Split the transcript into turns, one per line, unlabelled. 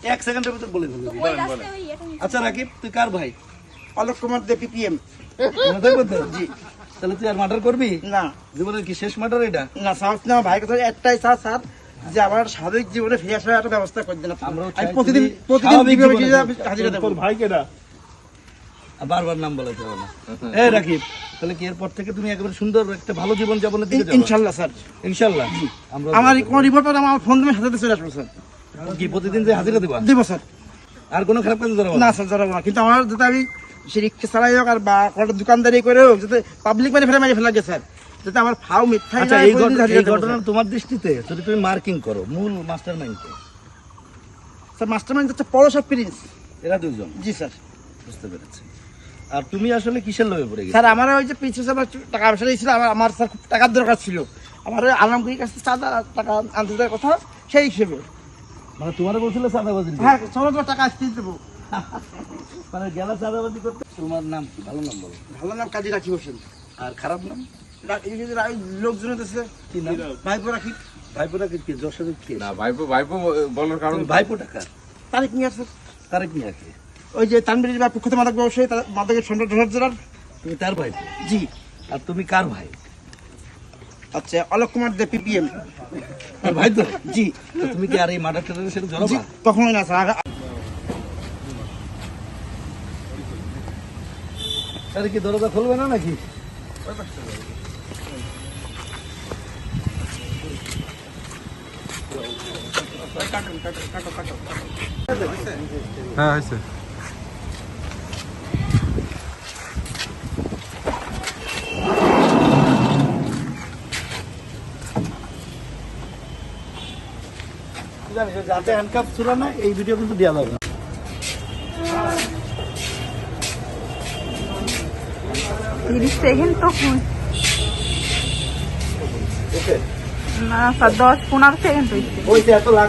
1 সেকেন্ডের ভিতর বলে ফেলবি। আচ্ছা রাকিব, তুই কার ভাই?
অলোক কুমার দে পিপিএম।
মনে থাকবে তো? জি। তাহলে তুই আর মার্ডার করবি
না
জীবনের কি শেষ মার্ডার এটা?
না স্যার, না ভাই কথা একটাই স্যার যে আমার স্বাভাবিক জীবনে ফিরে আসার একটা ব্যবস্থা করে দেন। আমি প্রতিদিন হাজিরা দেবো।
ভাই কেডা?
বারবার নাম বলা যাবে না। এই রাকিব, তাহলে কি এরপর থেকে তুমি একেবারে সুন্দর একটা ভালো জীবন যাপনের দিকে যাবে?
ইনশাল্লাহ স্যার,
ইনশাআল্লাহ। আমরা
আমার কোন রিপোর্ট আমার ফোন তুমি হাতে চলে আসবো স্যার।
কি প্রতিদিন যে হাজিরা দিবা?
দিব স্যার।
আর কোনো খারাপ কাজ ধরো
না স্যার জড়াবো না, কিন্তু আমার যাতে আমি সে রিক্সা চালাই হোক আর বা কোনো দোকানদারি করে হোক যাতে পাবলিক মানে ফেলে ফেলা স্যার, যাতে আমার ফাও মিথ্যা।
আচ্ছা, এই ঘটনা তোমার দৃষ্টিতে যদি তুমি মার্কিং করো মূল মাস্টারমাইন্ডকে?
স্যার মাস্টারমাইন্ড হচ্ছে পরশা প্রিন্স।
এরা দুইজন?
জি স্যার।
বুঝতে পেরেছি। আর তুমি আসলে কিসের লোভে পড়ে গেছো?
স্যার আমার ওই যে পিছু স্যার টাকা পয়সা দিয়েছিল, আমার স্যার খুব টাকার দরকার ছিল, আমার ওই আলমগীর কাছে চাঁদা টাকা আনতে দেওয়ার কথা, সেই হিসেবে।
মানে তোমার বলছিল চাঁদাবাজি?
হ্যাঁ, চলো তোমার টাকা আসতে দেবো।
মানে গেলা চাঁদাবাজি করতে। তোমার নাম কি? ভালো নাম বলো।
ভালো নাম কাজী রাখি হোসেন।
আর খারাপ নাম?
লোকজন আছে
কি নাম?
ভাইপো রাখি।
ভাইপোটা কি যশোরের কে?
না ভাইপো বলার কারণ
ভাইপো টাকা
তারিখ নিয়ে আছে
তারেক মিয়া কে?
ওই যে তানবির বা প্রখ্যাত মাদক ব্যবসায়ী, মাদকের সম্রাট জেলার।
তুমি তার ভাইপো?
জি।
আর তুমি কার ভাই?
আচ্ছা, অলোক কুমার দে পিপিএম।
ভাই তো?
জি।
তো তুমি কি আর এই মার্ডার টার্ডারের সাথে জড়াবা?
কখনোই না স্যার।
তাহলে কি দরজা খুলবে না নাকি?
হ্যাঁ হয়েছে।
জানি যে যাতে হ্যান্ডকাপ ছিল না, এই ভিডিও কিন্তু দেওয়া যাবে না।
30 সেকেন্ড তো
ওকে,
না স্যার, 10-15 সেকেন্ড হয়েছে।
ওই যে এত লাগ